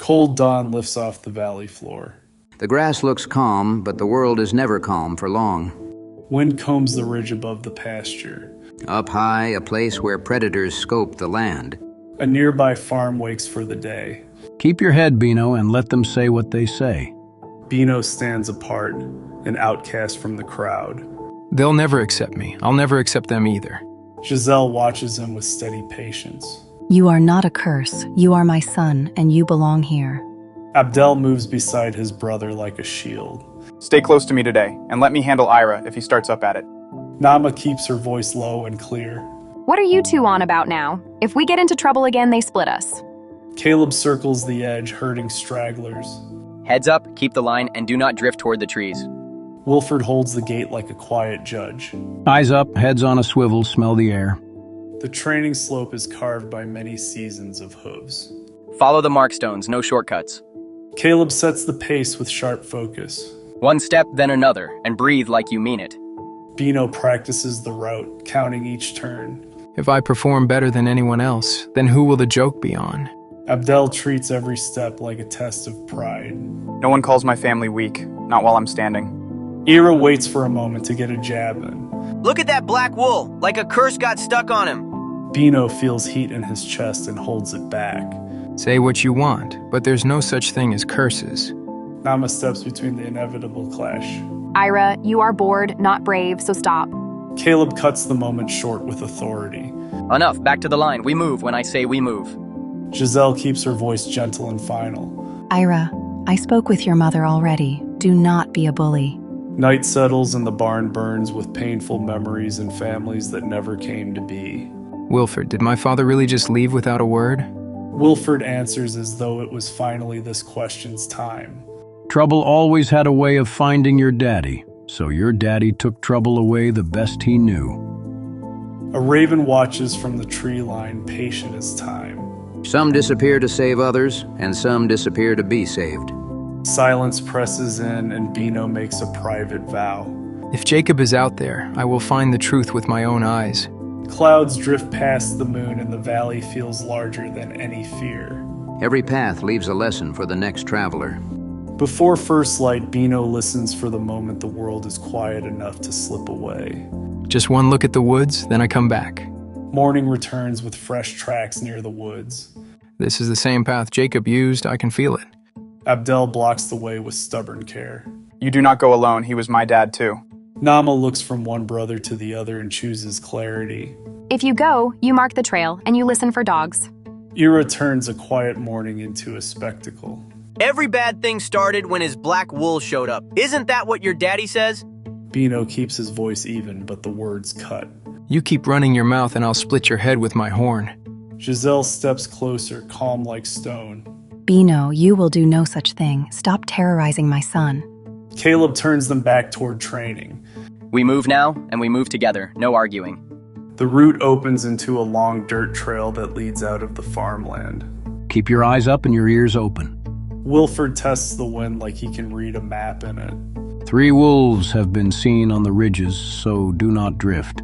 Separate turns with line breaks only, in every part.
Cold dawn lifts off the valley floor.
The grass looks calm, but the world is never calm for long.
Wind combs the ridge above the pasture.
Up high, a place where predators scope the land.
A nearby farm wakes for the day.
Keep your head, Bino, and let them say what they say.
Bino stands apart, an outcast from the crowd.
They'll never accept me. I'll never accept them either.
Giselle watches him with steady patience.
You are not a curse. You are my son, and you belong here.
Abdel moves beside his brother like a shield.
Stay close to me today, and let me handle Ira if he starts up at it.
Nama keeps her voice low and clear.
What are you two on about now? If we get into trouble again, they split us.
Caleb circles the edge, herding stragglers.
Heads up, keep the line, and do not drift toward the trees.
Wilford holds the gate like a quiet judge.
Eyes up, heads on a swivel, smell the air.
The training slope is carved by many seasons of hooves.
Follow the markstones, no shortcuts.
Caleb sets the pace with sharp focus.
One step, then another, and breathe like you mean it.
Bino practices the route, counting each turn.
If I perform better than anyone else, then who will the joke be on?
Abdel treats every step like a test of pride.
No one calls my family weak, not while I'm standing.
Ira waits for a moment to get a jab in.
Look at that black wool, like a curse got stuck on him.
Bino feels heat in his chest and holds it back.
Say what you want, but there's no such thing as curses.
Nama steps between the inevitable clash.
Ira, you are bored, not brave, so stop.
Caleb cuts the moment short with authority.
Enough, back to the line. We move when I say we move.
Giselle keeps her voice gentle and final.
Ira, I spoke with your mother already. Do not be a bully.
Night settles and the barn burns with painful memories and families that never came to be.
Wilford, did my father really just leave without a word?
Wilford answers as though it was finally this question's time.
Trouble always had a way of finding your daddy, so your daddy took trouble away the best he knew.
A raven watches from the tree line, patient as time.
Some disappear to save others, and some disappear to be saved.
Silence presses in, and Bino makes a private vow.
If Jacob is out there, I will find the truth with my own eyes.
Clouds drift past the moon, and the valley feels larger than any fear.
Every path leaves a lesson for the next traveler.
Before first light, Bino listens for the moment the world is quiet enough to slip away.
Just one look at the woods, then I come back.
Morning returns with fresh tracks near the woods.
This is the same path Jacob used. I can feel it.
Abdel blocks the way with stubborn care.
You do not go alone, he was my dad too.
Nama looks from one brother to the other and chooses clarity.
If you go, you mark the trail, and you listen for dogs.
Ira turns a quiet morning into a spectacle.
Every bad thing started when his black wool showed up. Isn't that what your daddy says?
Bino keeps his voice even, but the words cut.
You keep running your mouth and I'll split your head with my horn.
Giselle steps closer, calm like stone.
Bino, you will do no such thing. Stop terrorizing my son.
Caleb turns them back toward training.
We move now, and we move together, no arguing.
The route opens into a long dirt trail that leads out of the farmland.
Keep your eyes up and your ears open.
Wilford tests the wind like he can read a map in it.
3 wolves have been seen on the ridges, so do not drift.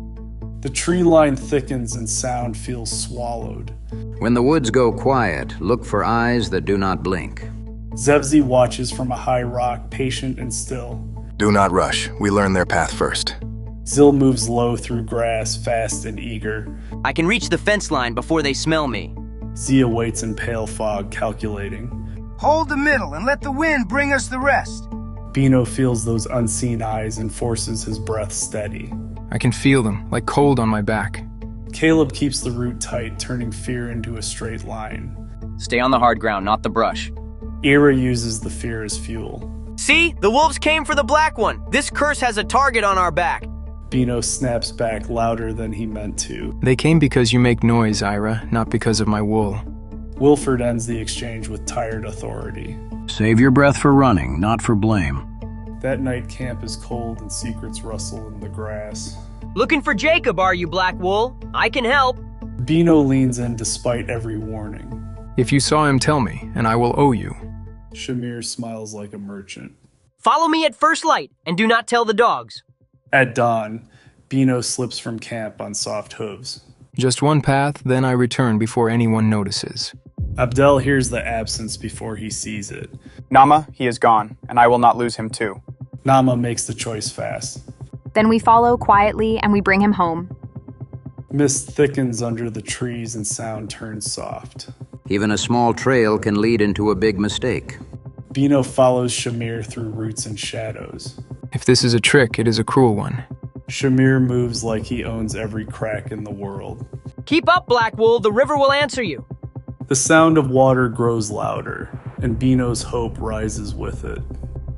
The tree line thickens and sound feels swallowed.
When the woods go quiet, look for eyes that do not blink.
Zevzi watches from a high rock, patient and still.
Do not rush. We learn their path first.
Zil moves low through grass, fast and eager.
I can reach the fence line before they smell me.
Zia waits in pale fog, calculating.
Hold the middle and let the wind bring us the rest.
Bino feels those unseen eyes and forces his breath steady.
I can feel them, like cold on my back.
Caleb keeps the route tight, turning fear into a straight line.
Stay on the hard ground, not the brush.
Ira uses the fear as fuel.
See? The wolves came for the black one. This curse has a target on our back.
Bino snaps back louder than he meant to.
They came because you make noise, Ira, not because of my wool.
Wilford ends the exchange with tired authority.
Save your breath for running, not for blame.
That night camp is cold and secrets rustle in the grass.
Looking for Jacob, are you, Black Wool? I can help.
Bino leans in despite every warning.
If you saw him, tell me, and I will owe you.
Shamir smiles like a merchant.
Follow me at first light, and do not tell the dogs.
At dawn, Bino slips from camp on soft hooves.
Just one path, then I return before anyone notices.
Abdel hears the absence before he sees it.
Nama, he is gone, and I will not lose him too.
Nama makes the choice fast.
Then we follow quietly and we bring him home.
Mist thickens under the trees and sound turns soft.
Even a small trail can lead into a big mistake.
Bino follows Shamir through roots and shadows.
If this is a trick, it is a cruel one.
Shamir moves like he owns every crack in the world.
Keep up, Black Wool. The river will answer you.
The sound of water grows louder, and Bino's hope rises with it.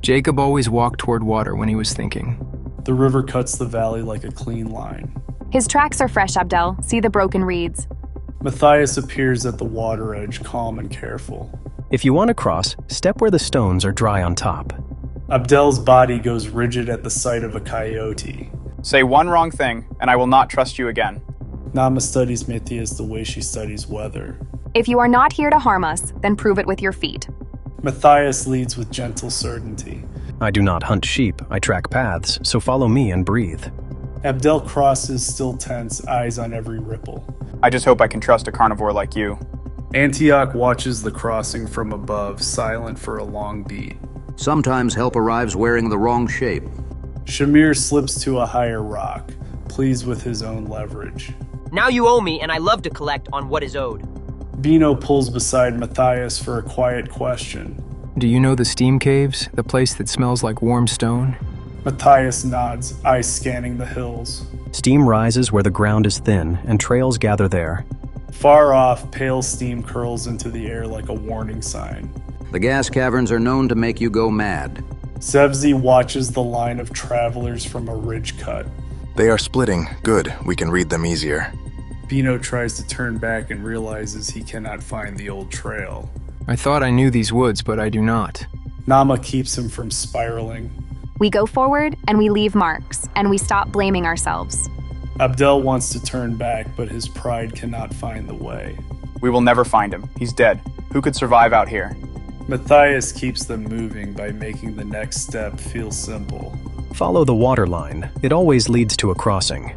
Jacob always walked toward water when he was thinking.
The river cuts the valley like a clean line.
His tracks are fresh, Abdel. See the broken reeds.
Matthias appears at the water edge, calm and careful.
If you want to cross, step where the stones are dry on top.
Abdel's body goes rigid at the sight of a coyote.
Say one wrong thing, and I will not trust you again.
Nama studies Matthias the way she studies weather.
If you are not here to harm us, then prove it with your feet.
Matthias leads with gentle certainty.
I do not hunt sheep, I track paths, so follow me and breathe.
Abdel crosses, still tense, eyes on every ripple.
I just hope I can trust a carnivore like you.
Antioch watches the crossing from above, silent for a long beat.
Sometimes help arrives wearing the wrong shape.
Shamir slips to a higher rock, pleased with his own leverage.
Now you owe me, and I love to collect on what is owed.
Bino pulls beside Matthias for a quiet question.
Do you know the steam caves, the place that smells like warm stone?
Matthias nods, eyes scanning the hills.
Steam rises where the ground is thin, and trails gather there.
Far off, pale steam curls into the air like a warning sign.
The gas caverns are known to make you go mad.
Zevzi watches the line of travelers from a ridge cut.
They are splitting. Good, we can read them easier.
Bino tries to turn back and realizes he cannot find the old trail.
I thought I knew these woods, but I do not.
Nama keeps him from spiraling.
We go forward and we leave marks, and we stop blaming ourselves.
Abdel wants to turn back, but his pride cannot find the way.
We will never find him. He's dead. Who could survive out here?
Matthias keeps them moving by making the next step feel simple.
Follow the water line. It always leads to a crossing.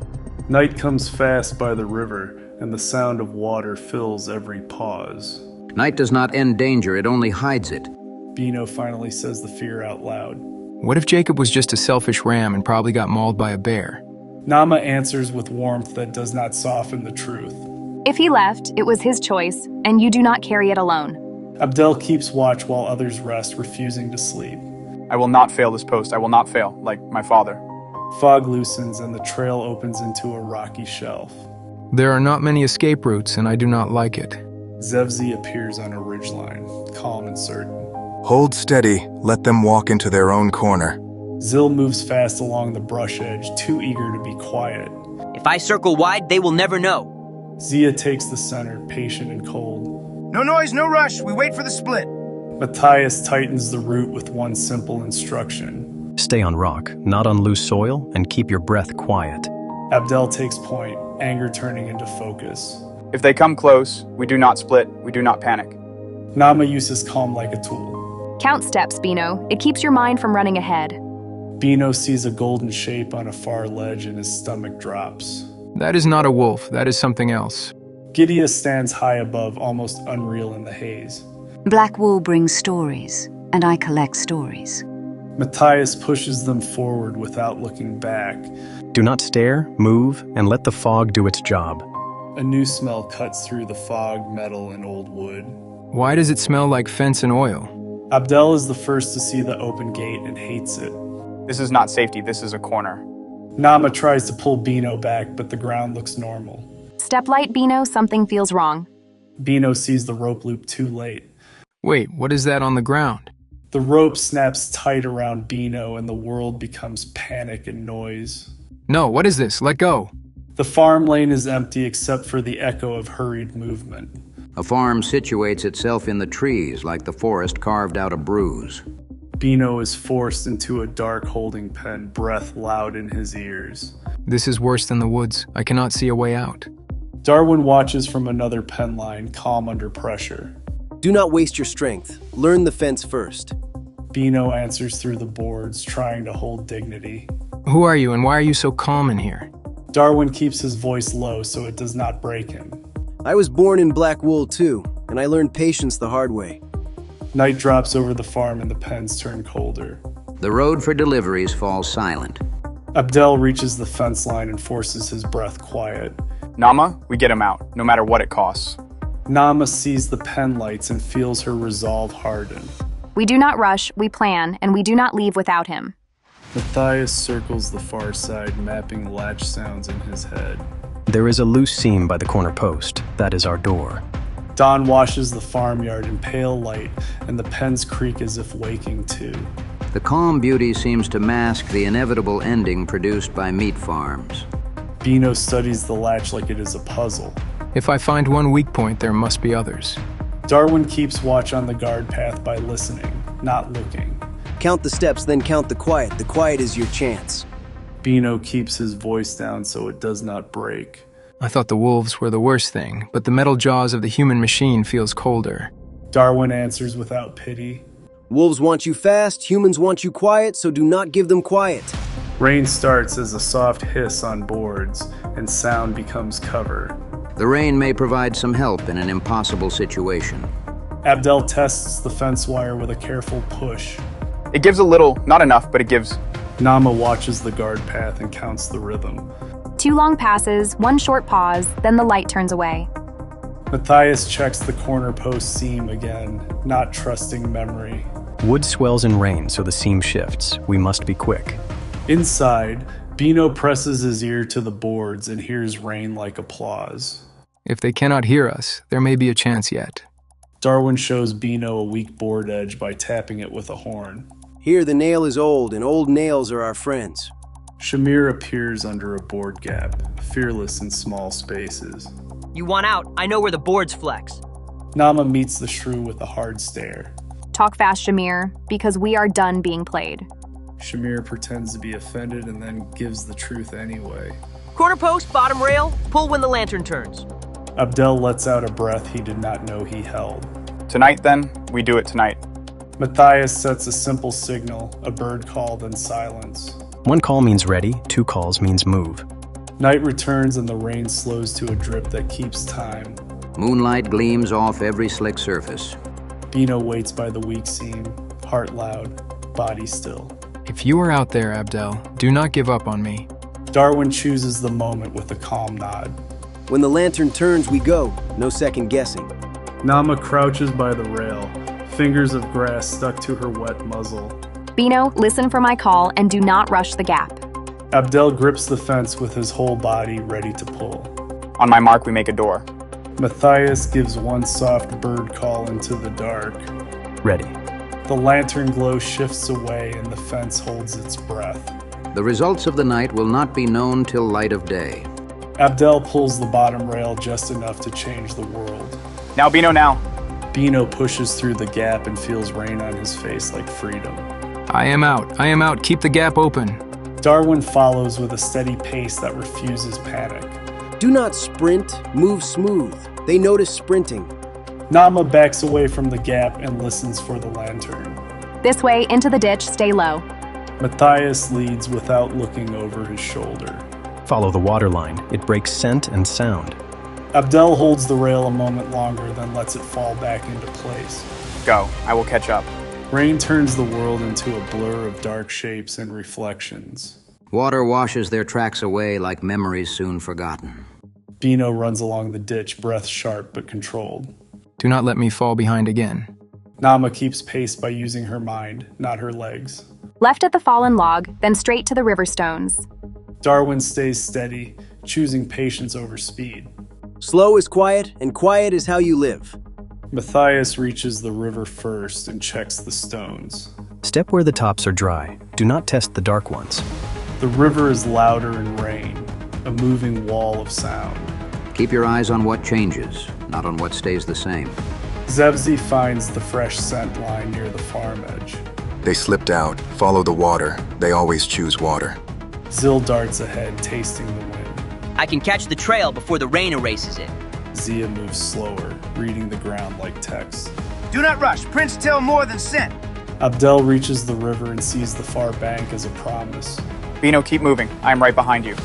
Night comes fast by the river, and the sound of water fills every pause.
Night does not end danger, it only hides it.
Bino finally says the fear out loud.
What if Jacob was just a selfish ram and probably got mauled by a bear?
Nama answers with warmth that does not soften the truth.
If he left, it was his choice, and you do not carry it alone.
Abdel keeps watch while others rest, refusing to sleep.
I will not fail this post. I will not fail, like my father.
Fog loosens and the trail opens into a rocky shelf.
There are not many escape routes, and I do not like it.
Zevzi appears on a ridgeline, calm and certain.
Hold steady. Let them walk into their own corner.
Zil moves fast along the brush edge, too eager to be quiet.
If I circle wide, they will never know.
Zia takes the center, patient and cold.
No noise, no rush. We wait for the split.
Matthias tightens the route with one simple instruction.
Stay on rock, not on loose soil, and keep your breath quiet.
Abdel takes point, anger turning into focus.
If they come close, we do not split. We do not panic.
Nama uses calm like a tool.
Count steps, Bino. It keeps your mind from running ahead.
Bino sees a golden shape on a far ledge and his stomach drops.
That is not a wolf. That is something else.
Gideon stands high above, almost unreal in the haze.
Black Wool brings stories, and I collect stories.
Matthias pushes them forward without looking back.
Do not stare, move, and let the fog do its job.
A new smell cuts through the fog, metal, and old wood.
Why does it smell like fence and oil?
Abdel is the first to see the open gate and hates it.
This is not safety. This is a corner.
Nama tries to pull Bino back, but the ground looks normal.
Step light, Bino. Something feels wrong.
Bino sees the rope loop too late.
Wait, what is that on the ground?
The rope snaps tight around Bino and the world becomes panic and noise.
No, what is this? Let go.
The farm lane is empty except for the echo of hurried movement.
A farm situates itself in the trees like the forest carved out a bruise.
Bino is forced into a dark holding pen, breath loud in his ears.
This is worse than the woods. I cannot see a way out.
Darwin watches from another pen line, calm under pressure.
Do not waste your strength. Learn the fence first.
Bino answers through the boards, trying to hold dignity.
Who are you and why are you so calm in here?
Darwin keeps his voice low so it does not break him.
I was born in Black Wool too, and I learned patience the hard way.
Night drops over the farm and the pens turn colder.
The road for deliveries falls silent.
Abdel reaches the fence line and forces his breath quiet.
Nama, we get him out, no matter what it costs.
Nama sees the pen lights and feels her resolve harden.
We do not rush, we plan, and we do not leave without him.
Matthias circles the far side, mapping latch sounds in his head.
There is a loose seam by the corner post. That is our door.
Dawn washes the farmyard in pale light, and the pens creak as if waking too.
The calm beauty seems to mask the inevitable ending produced by meat farms.
Bino studies the latch like it is a puzzle.
If I find one weak point, there must be others.
Darwin keeps watch on the guard path by listening, not looking.
Count the steps, then count the quiet. The quiet is your chance.
Bino keeps his voice down so it does not break.
I thought the wolves were the worst thing, but the metal jaws of the human machine feels colder.
Darwin answers without pity.
Wolves want you fast, humans want you quiet, so do not give them quiet.
Rain starts as a soft hiss on boards, and sound becomes cover.
The rain may provide some help in an impossible situation.
Abdel tests the fence wire with a careful push.
It gives a little, not enough, but it gives.
Nama watches the guard path and counts the rhythm.
2 long passes, 1 short pause, then the light turns away.
Matthias checks the corner post seam again, not trusting memory.
Wood swells in rain, so the seam shifts. We must be quick.
Inside, Bino presses his ear to the boards and hears rain like applause.
If they cannot hear us, there may be a chance yet.
Darwin shows Bino a weak board edge by tapping it with a horn.
Here the nail is old, and old nails are our friends.
Shamir appears under a board gap, fearless in small spaces.
You want out? I know where the boards flex.
Nama meets the shrew with a hard stare.
Talk fast, Shamir, because we are done being played.
Shamir pretends to be offended and then gives the truth anyway.
Corner post, bottom rail, pull when the lantern turns.
Abdel lets out a breath he did not know he held.
Tonight, then, we do it tonight.
Matthias sets a simple signal, a bird call, then silence.
1 call means ready, 2 calls means move.
Night returns and the rain slows to a drip that keeps time.
Moonlight gleams off every slick surface.
Bino waits by the weak seam, heart loud, body still.
If you are out there, Abdel, do not give up on me.
Darwin chooses the moment with a calm nod.
When the lantern turns, we go. No second guessing.
Nama crouches by the rail, fingers of grass stuck to her wet muzzle.
Bino, listen for my call and do not rush the gap.
Abdel grips the fence with his whole body ready to pull.
On my mark, we make a door.
Matthias gives 1 soft bird call into the dark.
Ready.
The lantern glow shifts away and the fence holds its breath.
The results of the night will not be known till light of day.
Abdel pulls the bottom rail just enough to change the world.
Now, Bino, now.
Bino pushes through the gap and feels rain on his face like freedom.
I am out, keep the gap open.
Darwin follows with a steady pace that refuses panic.
Do not sprint, move smooth. They notice sprinting.
Nama backs away from the gap and listens for the lantern.
This way, into the ditch, stay low.
Matthias leads without looking over his shoulder.
Follow the water line. It breaks scent and sound.
Abdel holds the rail a moment longer, then lets it fall back into place.
Go. I will catch up.
Rain turns the world into a blur of dark shapes and reflections.
Water washes their tracks away like memories soon forgotten.
Bino runs along the ditch, breath sharp but controlled.
Do not let me fall behind again.
Nama keeps pace by using her mind, not her legs.
Left at the fallen log, then straight to the river stones.
Darwin stays steady, choosing patience over speed.
Slow is quiet, and quiet is how you live.
Matthias reaches the river first and checks the stones.
Step where the tops are dry. Do not test the dark ones.
The river is louder in rain, a moving wall of sound.
Keep your eyes on what changes, not on what stays the same.
Zevzi finds the fresh scent line near the farm edge.
They slipped out. Follow the water. They always choose water.
Zil darts ahead, tasting the wind.
I can catch the trail before the rain erases it.
Zia moves slower, reading the ground like text.
Do not rush. Prints tell more than scent.
Abdel reaches the river and sees the far bank as a promise.
Bino, keep moving. I am right behind you.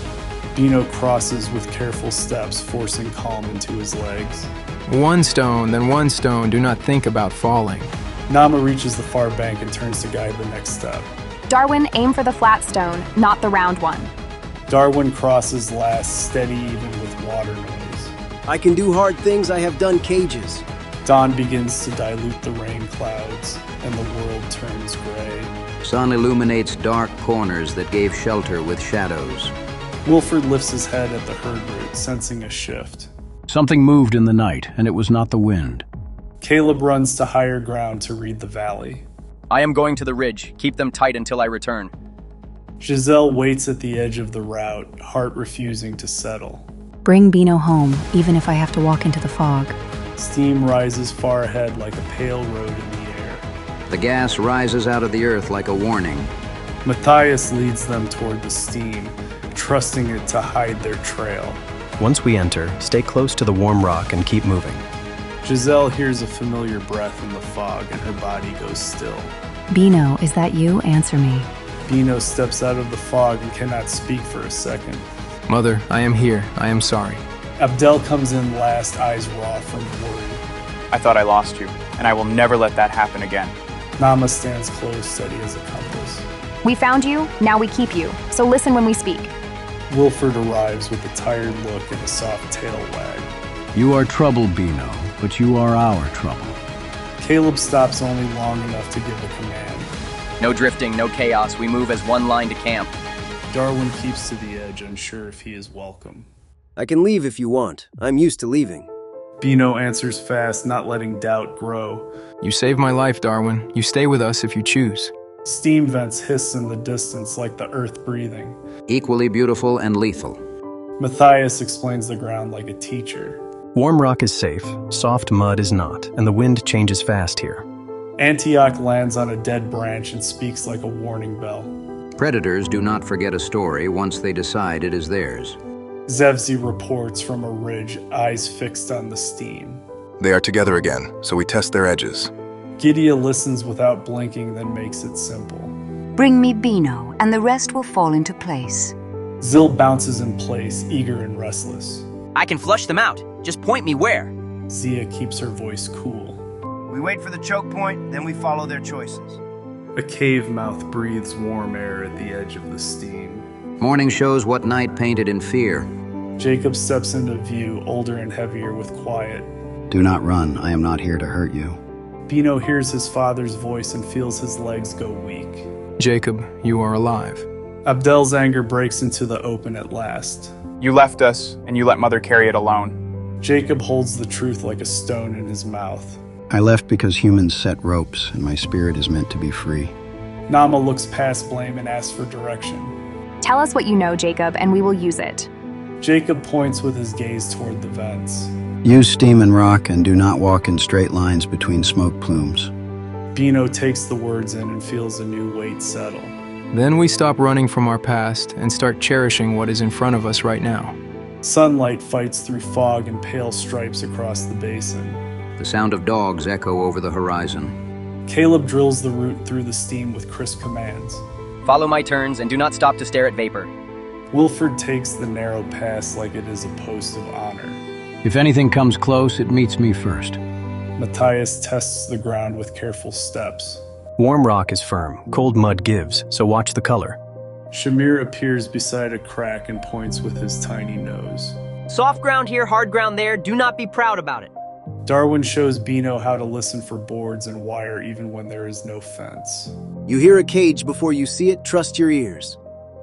Bino crosses with careful steps, forcing calm into his legs.
One stone, then one stone. Do not think about falling.
Nama reaches the far bank and turns to guide the next step.
Darwin, aim for the flat stone, not the round one.
Darwin crosses last, steady even with water noise.
I can do hard things, I have done cages.
Dawn begins to dilute the rain clouds, and the world turns gray.
Sun illuminates dark corners that gave shelter with shadows.
Wilford lifts his head at the herd route, sensing a shift.
Something moved in the night, and it was not the wind.
Caleb runs to higher ground to read the valley.
I am going to the ridge. Keep them tight until I return.
Giselle waits at the edge of the route, heart refusing to settle.
Bring Bino home, even if I have to walk into the fog.
Steam rises far ahead like a pale road in the air.
The gas rises out of the earth like a warning.
Matthias leads them toward the steam, trusting it to hide their trail.
Once we enter, stay close to the warm rock and keep moving.
Giselle hears a familiar breath in the fog and her body goes still.
Bino, is that you? Answer me.
Bino steps out of the fog and cannot speak for a second.
Mother, I am here. I am sorry.
Abdel comes in last, eyes raw from worry.
I thought I lost you, and I will never let that happen again.
Nama stands close, steady as a compass.
We found you, now we keep you, so listen when we speak.
Wilford arrives with a tired look and a soft tail wag.
You are trouble, Bino, but you are our trouble.
Caleb stops only long enough to give a command.
No drifting, no chaos. We move as one line to camp.
Darwin keeps to the edge, unsure if he is welcome.
I can leave if you want. I'm used to leaving.
Bino answers fast, not letting doubt grow.
You saved my life, Darwin. You stay with us if you choose.
Steam vents hiss in the distance like the earth breathing.
Equally beautiful and lethal.
Matthias explains the ground like a teacher.
Warm rock is safe, soft mud is not, and the wind changes fast here.
Antioch lands on a dead branch and speaks like a warning bell.
Predators do not forget a story once they decide it is theirs.
Zevzi reports from a ridge, eyes fixed on the steam.
They are together again, so we test their edges.
Gideon listens without blinking, then makes it simple.
Bring me Bino, and the rest will fall into place.
Zil bounces in place, eager and restless.
I can flush them out. Just point me where.
Zia keeps her voice cool.
We wait for the choke point, then we follow their choices.
A cave mouth breathes warm air at the edge of the steam.
Morning shows what night painted in fear.
Jacob steps into view, older and heavier with quiet.
Do not run. I am not here to hurt you.
Bino hears his father's voice and feels his legs go weak.
Jacob, you are alive.
Abdel's anger breaks into the open at last.
You left us, and you let Mother carry it alone.
Jacob holds the truth like a stone in his mouth.
I left because humans set ropes, and my spirit is meant to be free.
Nama looks past blame and asks for direction.
Tell us what you know, Jacob, and we will use it.
Jacob points with his gaze toward the vents.
Use steam and rock, and do not walk in straight lines between smoke plumes.
Bino takes the words in and feels a new weight settle.
Then we stop running from our past and start cherishing what is in front of us right now.
Sunlight fights through fog and pale stripes across the basin.
The sound of dogs echo over the horizon.
Caleb drills the route through the steam with crisp commands.
Follow my turns and do not stop to stare at vapor.
Wilford takes the narrow pass like it is a post of honor.
If anything comes close, it meets me first.
Matthias tests the ground with careful steps.
Warm rock is firm, cold mud gives, so watch the color.
Shamir appears beside a crack and points with his tiny nose.
Soft ground here, hard ground there. Do not be proud about it.
Darwin shows Bino how to listen for boards and wire even when there is no fence.
You hear a cage before you see it, trust your ears.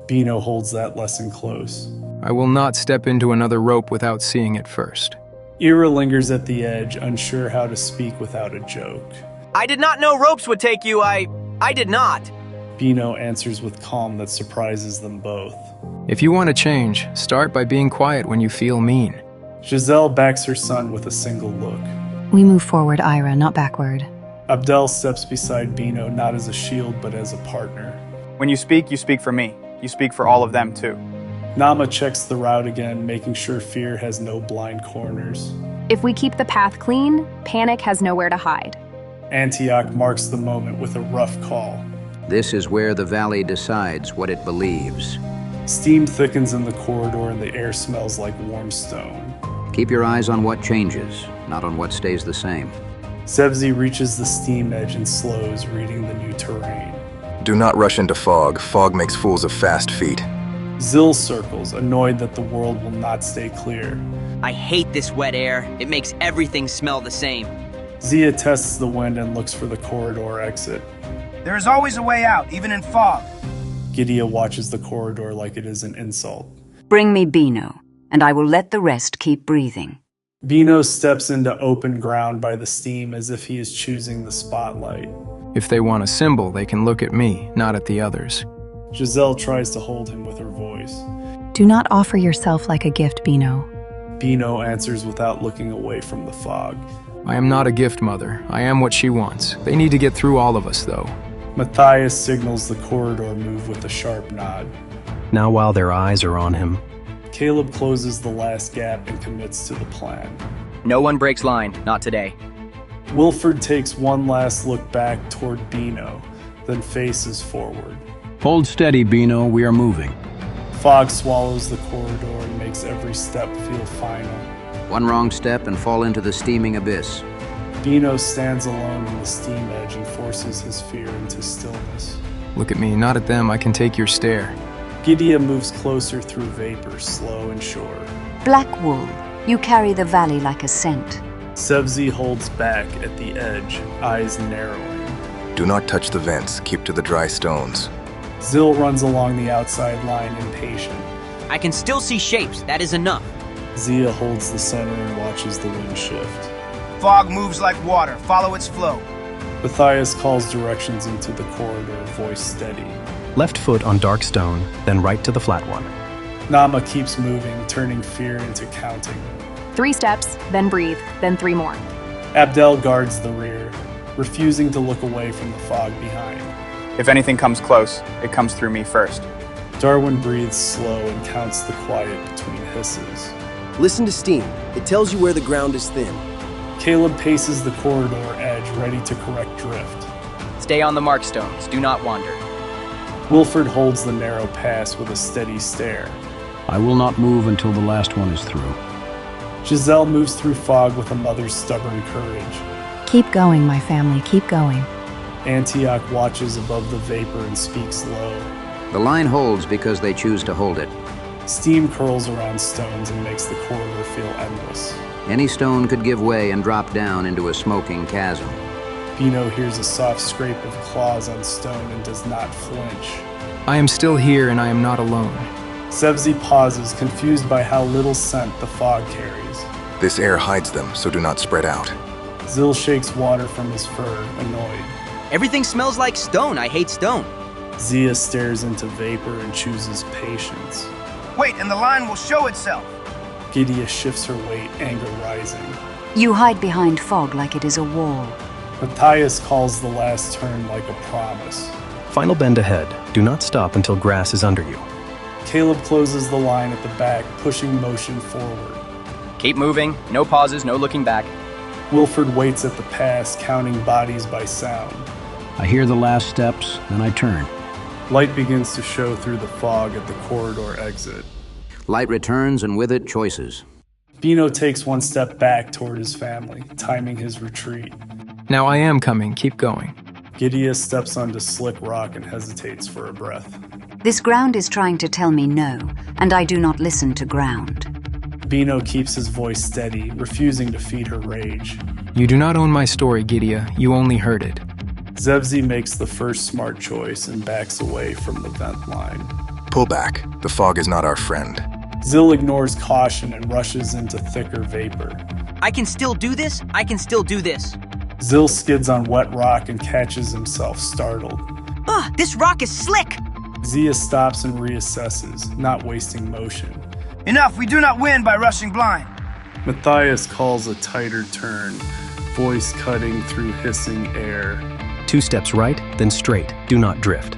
Bino holds that lesson close.
I will not step into another rope without seeing it first.
Ira lingers at the edge, unsure how to speak without a joke.
I did not know ropes would take you. I did not.
Bino answers with calm that surprises them both.
If you want to change, start by being quiet when you feel mean.
Giselle backs her son with a single look.
We move forward, Ira, not backward.
Abdel steps beside Bino, not as a shield, but as a partner.
When you speak for me. You speak for all of them, too.
Nama checks the route again, making sure fear has no blind corners.
If we keep the path clean, panic has nowhere to hide.
Antioch marks the moment with a rough call.
This is where the valley decides what it believes.
Steam thickens in the corridor and the air smells like warm stone.
Keep your eyes on what changes, not on what stays the same.
Zevzi reaches the steam edge and slows, reading the new terrain.
Do not rush into fog. Fog makes fools of fast feet.
Zil circles, annoyed that the world will not stay clear.
I hate this wet air. It makes everything smell the same.
Zia tests the wind and looks for the corridor exit.
There is always a way out, even in fog.
Gidia watches the corridor like it is an insult.
Bring me Bino, and I will let the rest keep breathing.
Bino steps into open ground by the steam as if he is choosing the spotlight.
If they want a symbol, they can look at me, not at the others.
Giselle tries to hold him with her voice.
Do not offer yourself like a gift, Bino.
Bino answers without looking away from the fog.
I am not a gift mother. I am what she wants. They need to get through all of us, though.
Matthias signals the corridor move with a sharp nod.
Now while their eyes are on him,
Caleb closes the last gap and commits to the plan.
No one breaks line, not today.
Wilford takes one last look back toward Bino, then faces forward.
Hold steady, Bino. We are moving.
Fog swallows the corridor and makes every step feel final.
One wrong step and fall into the steaming abyss.
Bino stands alone in the steam edge and forces his fear into stillness.
Look at me, not at them. I can take your stare.
Gidia moves closer through vapor, slow and sure.
Black wool, you carry the valley like a scent.
Zevzi holds back at the edge, eyes narrowing.
Do not touch the vents. Keep to the dry stones.
Zil runs along the outside line, impatient.
I can still see shapes. That is enough.
Zia holds the center and watches the wind shift.
Fog moves like water. Follow its flow.
Matthias calls directions into the corridor, voice steady.
left foot on dark stone, then right to the flat one.
Nama keeps moving, turning fear into counting.
3 steps, then breathe, then 3 more.
Abdel guards the rear, refusing to look away from the fog behind.
If anything comes close, it comes through me first.
Darwin breathes slow and counts the quiet between hisses.
Listen to steam. It tells you where the ground is thin.
Caleb paces the corridor edge, ready to correct drift.
Stay on the mark stones. Do not wander.
Wilford holds the narrow pass with a steady stare.
I will not move until the last one is through.
Giselle moves through fog with a mother's stubborn courage.
Keep going, my family, keep going.
Antioch watches above the vapor and speaks low.
The line holds because they choose to hold it.
Steam curls around stones and makes the corridor feel endless.
Any stone could give way and drop down into a smoking chasm.
Bino hears a soft scrape of claws on stone and does not flinch.
I am still here and I am not alone.
Zevzi pauses, confused by how little scent the fog carries.
This air hides them, so do not spread out.
Zil shakes water from his fur, annoyed.
Everything smells like stone. I hate stone.
Zia stares into vapor and chooses patience.
Wait, and the line will show itself.
Gidia shifts her weight, anger rising.
You hide behind fog like it is a wall.
Matthias calls the last turn like a promise.
Final bend ahead. Do not stop until grass is under you.
Caleb closes the line at the back, pushing motion forward.
Keep moving. No pauses, no looking back.
Wilford waits at the pass, counting bodies by sound.
I hear the last steps, then I turn.
Light begins to show through the fog at the corridor exit.
Light returns, and with it, choices.
Bino takes one step back toward his family, timing his retreat.
Now I am coming. Keep going.
Gidia steps onto slick rock and hesitates for a breath.
This ground is trying to tell me no, and I do not listen to ground.
Bino keeps his voice steady, refusing to feed her rage.
You do not own my story, Gidia. You only heard it.
Zevzi makes the first smart choice and backs away from the vent line.
Pull back. The fog is not our friend.
Zil ignores caution and rushes into thicker vapor.
I can still do this. I can still do this.
Zil skids on wet rock and catches himself startled.
Ugh, this rock is slick!
Zia stops and reassesses, not wasting motion.
Enough, we do not win by rushing blind.
Matthias calls a tighter turn, voice cutting through hissing air.
2 steps right, then straight. Do not drift.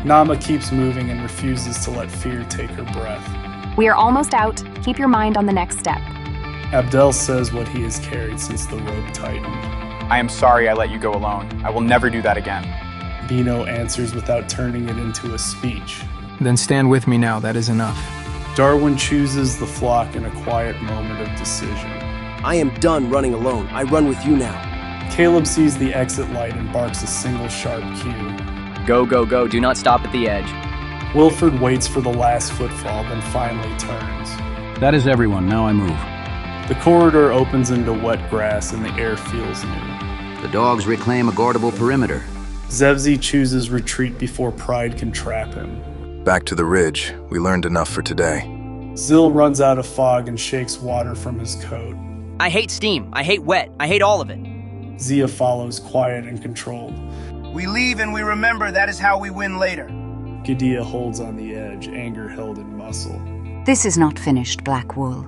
Nama keeps moving and refuses to let fear take her breath.
We are almost out. Keep your mind on the next step.
Abdel says what he has carried since the rope tightened.
I am sorry I let you go alone. I will never do that again.
Bino answers without turning it into a speech.
Then stand with me now. That is enough.
Darwin chooses the flock in a quiet moment of decision.
I am done running alone. I run with you now.
Caleb sees the exit light and barks a single sharp cue.
Go, go, go. Do not stop at the edge.
Wilford waits for the last footfall, then finally turns.
That is everyone. Now I move.
The corridor opens into wet grass and the air feels new.
The dogs reclaim a guardable perimeter.
Zevzi chooses retreat before pride can trap him.
Back to the ridge. We learned enough for today.
Zil runs out of fog and shakes water from his coat.
I hate steam. I hate wet. I hate all of it.
Zia follows, quiet and controlled.
We leave and we remember that is how we win later.
Gidia holds on the edge, anger held in muscle.
This is not finished, Black Wool.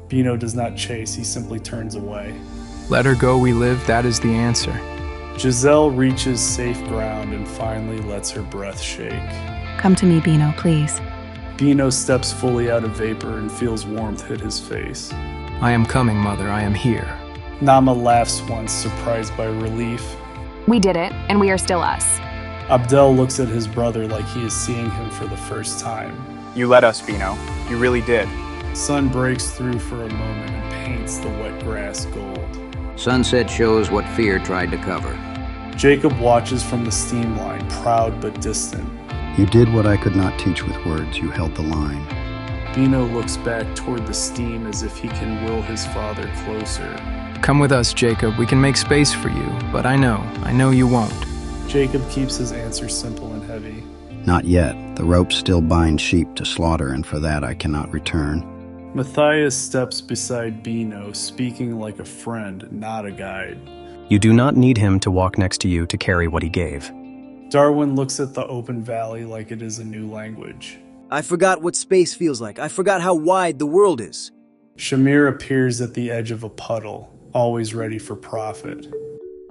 Bino does not chase, he simply turns away.
Let her go, we live, that is the answer.
Giselle reaches safe ground and finally lets her breath shake.
Come to me, Bino, please.
Bino steps fully out of vapor and feels warmth hit his face.
I am coming, Mother, I am here.
Nama laughs once, surprised by relief.
We did it, and we are still us.
Abdel looks at his brother like he is seeing him for the first time.
You led us, Bino. You really did.
Sun breaks through for a moment and paints the wet grass gold.
Sunset shows what fear tried to cover.
Jacob watches from the steam line, proud but distant.
You did what I could not teach with words. You held the line.
Bino looks back toward the steam as if he can will his father closer.
Come with us, Jacob. We can make space for you, but I know you won't.
Jacob keeps his answer simple and heavy.
Not yet. The ropes still bind sheep to slaughter, and for that I cannot return.
Matthias steps beside Bino, speaking like a friend, not a guide.
You do not need him to walk next to you to carry what he gave.
Darwin looks at the open valley like it is a new language.
I forgot what space feels like. I forgot how wide the world is.
Shamir appears at the edge of a puddle, always ready for profit.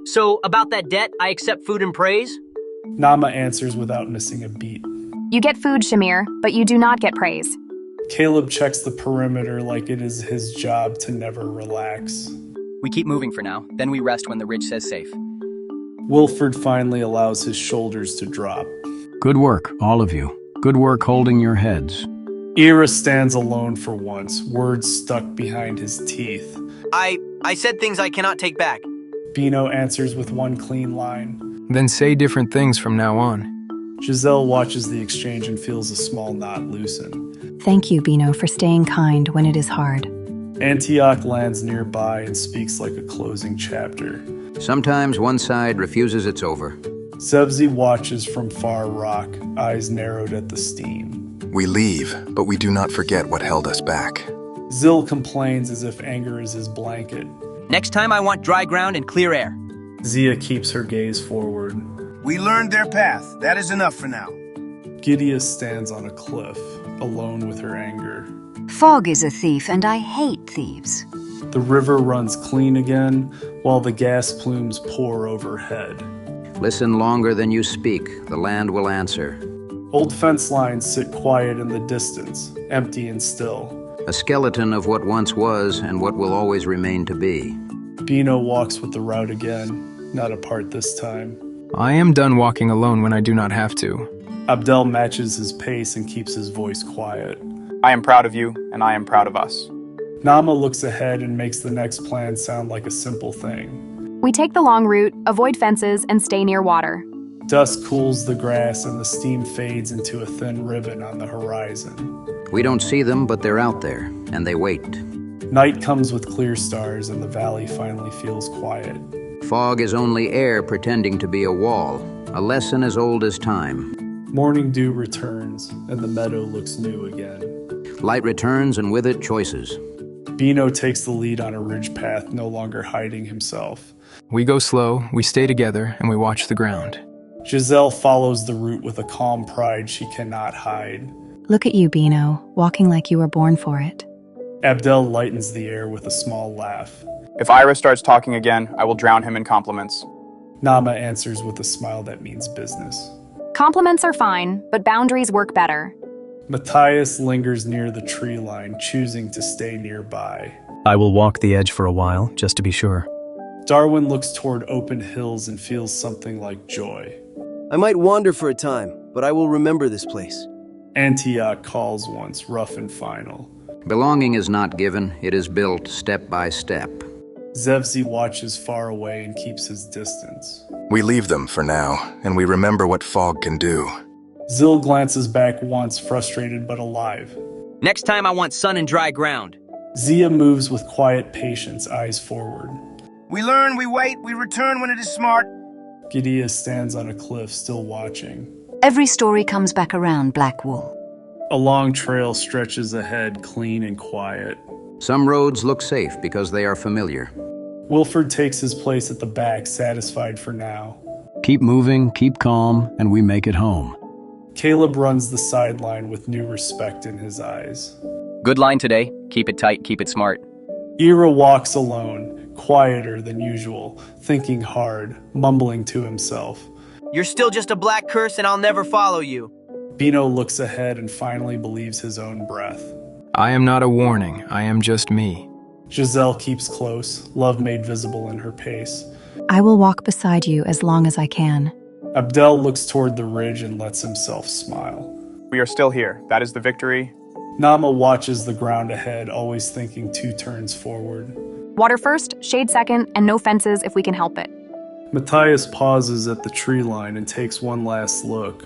So, about that debt, I accept food and praise?
Nama answers without missing a beat.
You get food, Shamir, but you do not get praise.
Caleb checks the perimeter like it is his job to never relax.
We keep moving for now, then we rest when the ridge says safe.
Wilford finally allows his shoulders to drop.
Good work, all of you. Good work holding your heads.
Ira stands alone for once, words stuck behind his teeth.
I said things I cannot take back.
Bino answers with one clean line.
Then say different things from now on.
Giselle watches the exchange and feels a small knot loosen.
Thank you, Bino, for staying kind when it is hard.
Antioch lands nearby and speaks like a closing chapter.
Sometimes one side refuses it's over.
Zevzi watches from far rock, eyes narrowed at the steam.
We leave, but we do not forget what held us back.
Zil complains as if anger is his blanket.
Next time I want dry ground and clear air.
Zia keeps her gaze forward.
We learned their path. That is enough for now.
Gidia stands on a cliff, alone with her anger.
Fog is a thief, and I hate thieves.
The river runs clean again, while the gas plumes pour overhead.
Listen longer than you speak. The land will answer.
Old fence lines sit quiet in the distance, empty and still.
A skeleton of what once was and what will always remain to be.
Bino walks with the route again, not apart this time.
I am done walking alone when I do not have to.
Abdel matches his pace and keeps his voice quiet.
I am proud of you, and I am proud of us.
Nama looks ahead and makes the next plan sound like a simple thing.
We take the long route, avoid fences, and stay near water.
Dusk cools the grass and the steam fades into a thin ribbon on the horizon.
We don't see them, but they're out there, and they wait.
Night comes with clear stars and the valley finally feels quiet.
Fog is only air pretending to be a wall, a lesson as old as time.
Morning dew returns, and the meadow looks new again.
Light returns, and with it, choices.
Bino takes the lead on a ridge path, no longer hiding himself.
We go slow, we stay together, and we watch the ground.
Giselle follows the route with a calm pride she cannot hide.
Look at you, Bino, walking like you were born for it.
Abdel lightens the air with a small laugh.
If Ira starts talking again, I will drown him in compliments.
Nama answers with a smile that means business.
Compliments are fine, but boundaries work better.
Matthias lingers near the tree line, choosing to stay nearby.
I will walk the edge for a while, just to be sure.
Darwin looks toward open hills and feels something like joy.
I might wander for a time, but I will remember this place.
Antioch calls once, rough and final.
Belonging is not given, it is built step by step.
Zevzi watches far away and keeps his distance.
We leave them for now, and we remember what fog can do.
Zil glances back once, frustrated but alive.
Next time I want sun and dry ground.
Zia moves with quiet patience, eyes forward.
We learn, we wait, we return when it is smart.
Gidea stands on a cliff, still watching.
Every story comes back around, Blackwool.
A long trail stretches ahead, clean and quiet.
Some roads look safe because they are familiar.
Wilford takes his place at the back, satisfied for now.
Keep moving, keep calm, and we make it home.
Caleb runs the sideline with new respect in his eyes.
Good line today. Keep it tight, keep it smart.
Ira walks alone, quieter than usual, thinking hard, mumbling to himself.
You're still just a black curse and I'll never follow you.
Bino looks ahead and finally believes his own breath.
I am not a warning, I am just me.
Giselle keeps close, love made visible in her pace.
I will walk beside you as long as I can.
Abdel looks toward the ridge and lets himself smile.
We are still here. That is the victory.
Nama watches the ground ahead, always thinking 2 turns forward.
Water first, shade second, and no fences if we can help it.
Matthias pauses at the tree line and takes one last look.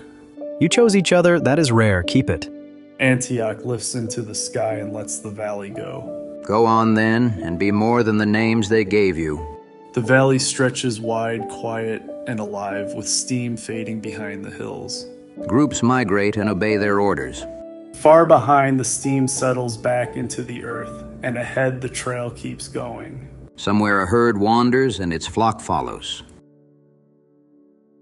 You chose each other, that is rare, keep it.
Antioch lifts into the sky and lets the valley go.
Go on then, and be more than the names they gave you.
The valley stretches wide, quiet, and alive, with steam fading behind the hills.
Groups migrate and obey their orders.
Far behind, the steam settles back into the earth, and ahead the trail keeps going.
Somewhere a herd wanders and its flock follows.